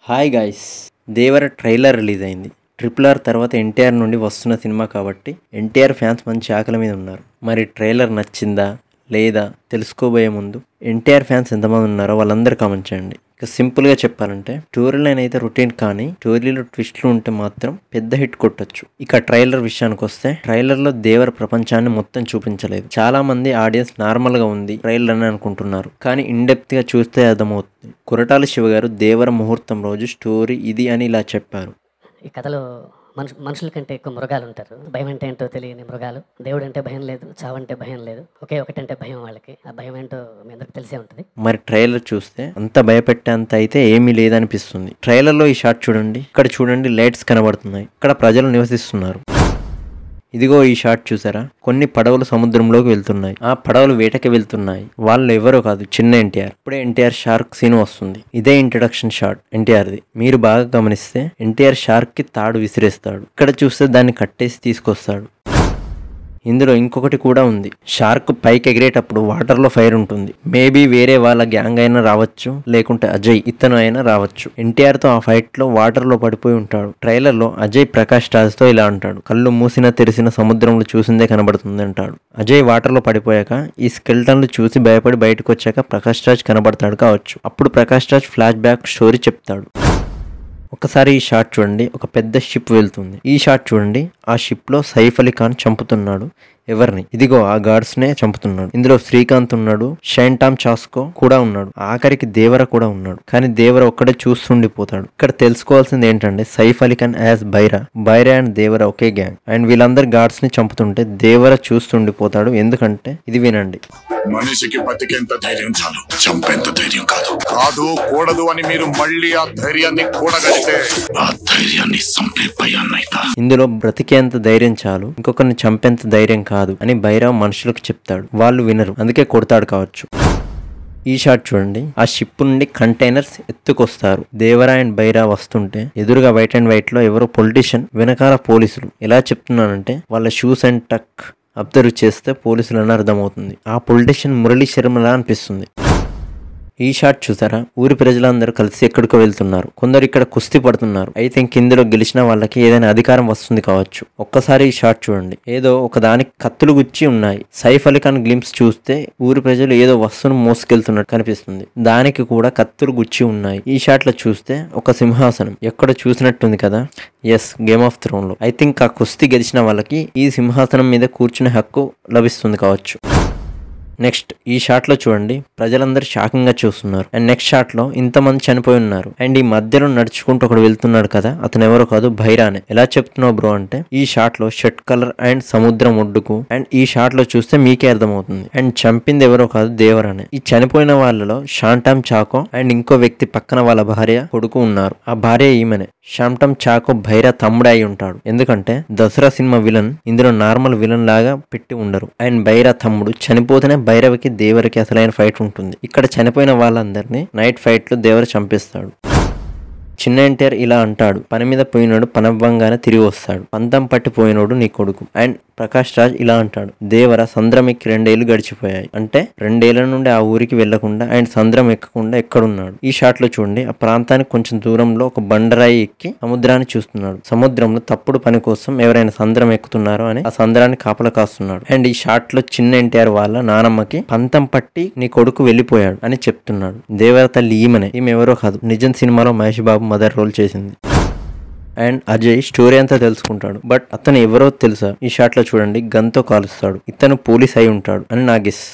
Hi guys, దేవర trailer release అయింది. RRR తర్వాత ఎన్టీఆర్ నుండి వస్తున్న సినిమా కాబట్టి ఎన్టీఆర్ ఫ్యాన్స్ మంచి ఆకలి మీద ఉన్నారు. మరి ట్రైలర్ నచ్చిందా లేదా తెలుసుకోబోయే ముందు ఎన్టీఆర్ ఫ్యాన్స్ ఎంతమంది ఉన్నారో వాళ్ళందరూ కామెంట్ చేయండి. ఇక సింపుల్గా చెప్పాలంటే స్టోరీ లైన్ అయితే రొటీన్, కానీ స్టోరీలో ట్విస్ట్లు ఉంటే మాత్రం పెద్ద హిట్ కొట్టొచ్చు. ఇక ట్రైలర్ విషయానికి వస్తే ట్రైలర్లో దేవర ప్రపంచాన్ని మొత్తం చూపించలేదు. చాలా మంది ఆడియన్స్ నార్మల్గా ఉంది ట్రైలర్ అని అనుకుంటున్నారు, కానీ ఇన్డెప్త్గా చూస్తే అర్థమవుతుంది. కొరటాల శివ గారు దేవర ముహూర్తం రోజు స్టోరీ ఇది అని ఇలా చెప్పారు. ఈ కథలో మనుషుల కంటే ఎక్కువ మృగాలు ఉంటారు. భయం అంటే ఏంటో తెలియని మృగాలు. దేవుడు అంటే భయం లేదు, చావంటే భయం లేదు, ఒకటంటే భయం వాళ్ళకి. ఆ భయం ఏంటో మీ అందరికి తెలిసే ఉంటుంది. మరి ట్రైలర్ చూస్తే అంత భయపెట్టేంత అయితే ఏమీ లేదనిపిస్తుంది. ట్రైలర్లో ఈ షాట్ చూడండి, ఇక్కడ చూడండి, లైట్స్ కనబడుతున్నాయి, ఇక్కడ ప్రజలు నివసిస్తున్నారు. ఇదిగో ఈ షాట్ చూసారా, కొన్ని పడవలు సముద్రంలోకి వెళ్తున్నాయి, ఆ పడవలు వేటకి వెళ్తున్నాయి. వాళ్ళు ఎవరో కాదు, చిన్న ఎన్టీఆర్. ఇప్పుడే ఎన్టీఆర్ షార్క్ సీన్ వస్తుంది. ఇదే ఇంట్రడక్షన్ షాట్ ఎన్టీఆర్ది. మీరు బాగా గమనిస్తే ఎన్టీఆర్ షార్క్ కి తాడు విసిరేస్తాడు, ఇక్కడ చూస్తే దాన్ని కట్టేసి తీసుకొస్తాడు. ఇందులో ఇంకొకటి కూడా ఉంది. షార్క్ పైకి ఎగిరేటప్పుడు వాటర్ లో ఫైర్ ఉంటుంది. మేబీ వేరే వాళ్ళ గ్యాంగ్ అయినా రావచ్చు, లేకుంటే అజయ్ ఇతను అయినా రావచ్చు. ఎన్టీఆర్ తో ఆ ఫైట్ లో వాటర్ లో పడిపోయి ఉంటాడు. ట్రైలర్ లో అజయ్ ప్రకాష్ రాజ్ తో ఇలా అంటాడు, కళ్ళు మూసిన తెరిసిన సముద్రంలో చూసిందే కనబడుతుంది అంటాడు. అజయ్ వాటర్ లో పడిపోయాక ఈ స్కెల్టన్లు చూసి భయపడి బయటకు వచ్చాక ప్రకాష్ రాజ్ కనబడతాడు కావచ్చు. అప్పుడు Prakash Raj flash back story చెప్తాడు. ఒకసారి ఈ షాట్ చూడండి, ఒక పెద్ద షిప్ వెళ్తుంది. ఈ షాట్ చూడండి, ఆ షిప్ లో సైఫ్ అలీ ఖాన్ చంపుతున్నాడు. ఎవరిని? ఇదిగో ఆ గార్డ్స్ నే చంపుతున్నాడు. ఇందులో శ్రీకాంత్ ఉన్నాడు, షైన్ టామ్ చాస్కో కూడా ఉన్నాడు, ఆఖరికి దేవర కూడా ఉన్నాడు. కానీ దేవర ఒక్కడే చూస్తుండిపోతాడు. ఇక్కడ తెలుసుకోవాల్సింది ఏంటంటే సైఫ్ అలీ ఖాన్ యాజ్ బైరా అండ్ దేవర ఒకే గ్యాంగ్. అండ్ వీళ్ళందరు గార్డ్స్ ని చంపుతుంటే దేవర చూస్తుండిపోతాడు. ఎందుకంటే ఇది వినండి. మనిషికి బతికేంత ధైర్యం చాలు, చంపేంత ధైర్యం కాదు. కూడదు అని మీరు మళ్ళీ ఆ ధైర్యాన్ని కూడగలిగితే ఆ ధైర్యాన్ని చంపే భయాన్నైతా. ఇందులో బ్రతికేంత ధైర్యం చాలు, ఇంకొకరిని చంపేంత ధైర్యం కాదు అని బైరా మనుషులకు చెప్తాడు. వాళ్ళు వినరు, అందుకే కొడతాడు కావచ్చు. ఈ షాట్ చూడండి, ఆ షిప్ నుండి కంటైనర్స్ ఎత్తుకొస్తారు. దేవరా అండ్ బైరా వస్తుంటే ఎదురుగా వైట్ అండ్ వైట్ లో ఎవరో పొలిటీషియన్, వెనకాల పోలీసులు. ఎలా చెప్తున్నానంటే వాళ్ళ షూస్ అండ్ టక్ అబ్జర్వ్ చేస్తే పోలీసులు అని అర్థమవుతుంది. ఆ పొలిటీషియన్ మురళీ శర్మలా అనిపిస్తుంది. ఈ షాట్ చూసారా, ఊరి ప్రజలందరూ కలిసి ఎక్కడికో వెళ్తున్నారు. కొందరు ఇక్కడ కుస్తీ పడుతున్నారు. ఐ థింక్ ఇందులో గెలిచిన వాళ్ళకి ఏదైనా అధికారం వస్తుంది కావచ్చు. ఒక్కసారి ఈ షాట్ చూడండి, ఏదో ఒక దానికి కత్తులు గుచ్చి ఉన్నాయి. సైఫ్ అలీ ఖాన్ గ్లింప్స్ చూస్తే ఊరి ప్రజలు ఏదో వస్తువును మోసుకెళ్తున్నట్టు కనిపిస్తుంది, దానికి కూడా కత్తులు గుచ్చి ఉన్నాయి. ఈ షాట్ లో చూస్తే ఒక సింహాసనం ఎక్కడ చూసినట్టుంది కదా. ఎస్, గేమ్ ఆఫ్ థ్రోన్ లో ఐ థింక్ ఆ కుస్తీ గెలిచిన వాళ్ళకి ఈ సింహాసనం మీద కూర్చునే హక్కు లభిస్తుంది కావచ్చు. నెక్స్ట్ ఈ షాట్ లో చూడండి, ప్రజలందరూ షాకింగ్ గా చూస్తున్నారు. అండ్ నెక్స్ట్ షాట్ లో ఇంతమంది చనిపోయి ఉన్నారు. అండ్ ఈ మధ్యలో నడుచుకుంటూ ఒకడు వెళ్తున్నాడు కదా, అతను ఎవరో కాదు, బైరానే. ఎలా చెప్తున్నావు బ్రో అంటే, ఈ షాట్ లో షర్ట్ కలర్ అండ్ సముద్రం ఒడ్డుకు. అండ్ ఈ షాట్ లో చూస్తే మీకే అర్థమవుతుంది. అండ్ చంపింది ఎవరో కాదు, దేవరానే. ఈ చనిపోయిన వాళ్ళలో షాంటామ్ చాకో అండ్ ఇంకో వ్యక్తి పక్కన వాళ్ళ భార్య కొడుకు ఉన్నారు. ఆ భార్య ఈమెనే. షాంటామ్ చాకో బైరా తమ్ముడు అయి ఉంటాడు. ఎందుకంటే దసరా సినిమా విలన్ ఇందులో నార్మల్ విలన్ లాగా పెట్టి ఉండరు. అండ్ బైరా తమ్ముడు చనిపోతేనే భైరవకి దేవరకి అసలైన ఫైట్ ఉంటుంది. ఇక్కడ చనిపోయిన వాళ్ళందరినీ నైట్ ఫైట్ లో దేవర చంపిస్తాడు. చిన్న ఎన్టీఆర్ ఇలా అంటాడు, పని మీద పోయినోడు పనవ్వంగానే తిరిగి వస్తాడు, పంతం పట్టిపోయినోడు నీ కొడుకు. అండ్ ప్రకాష్ రాజ్ ఇలా అంటాడు, దేవర సంద్రం ఎక్కి 2 ఏళ్లు గడిచిపోయాయి. అంటే 2 ఏళ్ల నుండి ఆ ఊరికి వెళ్లకుండా అండ్ సంద్రం ఎక్కకుండా ఎక్కడున్నాడు. ఈ షాట్ లో చూడండి, ఆ ప్రాంతానికి కొంచెం దూరంలో ఒక బండరాయి ఎక్కి సముద్రాన్ని చూస్తున్నాడు. సముద్రంలో తప్పుడు పని కోసం ఎవరైనా సంద్రం ఎక్కుతున్నారో అని ఆ సంద్రాన్ని కాపలా కాస్తున్నాడు. అండ్ ఈ షాట్ లో చిన్న ఎన్టీఆర్ వాళ్ళ నానమ్మకి పంతం పట్టి నీ కొడుకు వెళ్లిపోయాడు అని చెప్తున్నాడు. దేవర తల్లి ఈమెనే. ఈమె ఎవరో కాదు, నిజం సినిమాలో మహేష్ బాబు మదర్ రోల్ చేసింది. అండ్ అజయ్ స్టోరీ అంతా తెలుసుకుంటాడు, బట్ అతను ఎవరో తెలుసా? ఈ షాట్ లో చూడండి, గన్తో కాలుస్తాడు. ఇతను పోలీస్ అయి ఉంటాడు అని నా గెస్.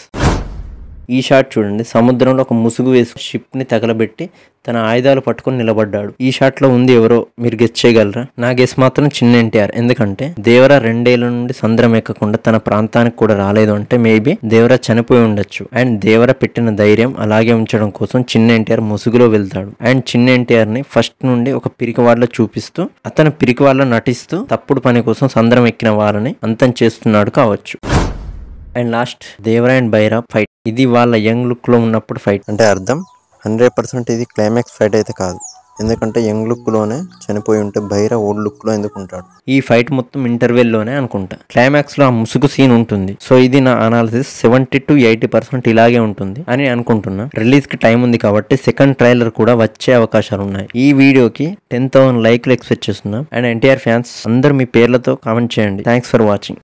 ఈ షాట్ చూడండి, సముద్రంలో ఒక ముసుగు వేసి షిప్ ని తగలబెట్టి తన ఆయుధాలు పట్టుకొని నిలబడ్డాడు. ఈ షాట్ లో ఉంది ఎవరో మీరు గెస్ చేయగలరా? నా గెస్ మాత్రం చిన్న ఎన్టీఆర్. ఎందుకంటే దేవర 2 ఏళ్ల నుండి సంద్రం ఎక్కకుండా తన ప్రాంతానికి కూడా రాలేదు అంటే మేబీ దేవర చనిపోయి ఉండొచ్చు. అండ్ దేవర పెట్టిన ధైర్యం అలాగే ఉంచడం కోసం చిన్న ఎన్టీఆర్ ముసుగులో వెళ్తాడు. అండ్ చిన్న ఎన్టీఆర్ ని ఫస్ట్ నుండి ఒక పిరికివాళ్ళ చూపిస్తూ అతను పిరికివాళ్ళ నటిస్తూ తప్పుడు పని కోసం సంద్రం ఎక్కిన వాళ్ళని అంతం చేస్తున్నాడు కావచ్చు. And last Devara and Baira fight. ఇది వాళ్ళ యంగ్ లుక్ లో ఉన్నప్పుడు ఫైట్ అంటే అర్థం 100% ఇది క్లైమాక్స్ ఫైట్ అయితే కాదు. ఎందుకంటే యంగ్ లుక్ లోనే చనిపోయి ఉంటే బైరా ఓల్డ్ లుక్ లో ఎందుకు ఉంటాడు. ఈ ఫైట్ మొత్తం ఇంటర్వెల్ లోనే అనుకుంటా. క్లైమాక్స్ లో ఆ ముసుగు సీన్ ఉంటుంది. సో ఇది నా అనాలిసిస్ 70 to 80% ఇలాగే ఉంటుంది అని అనుకుంటున్నా. రిలీజ్ కి టైం ఉంది కాబట్టి సెకండ్ ట్రైలర్ కూడా వచ్చే అవకాశాలు ఉన్నాయి. ఈ వీడియోకి 10,000 లైక్లు ఎక్స్పెక్ట్ చేస్తున్నాం. అండ్ ఎన్టీఆర్ ఫ్యాన్స్ అందరూ మీ పేర్లతో కామెంట్ చేయండి. Thanks for watching.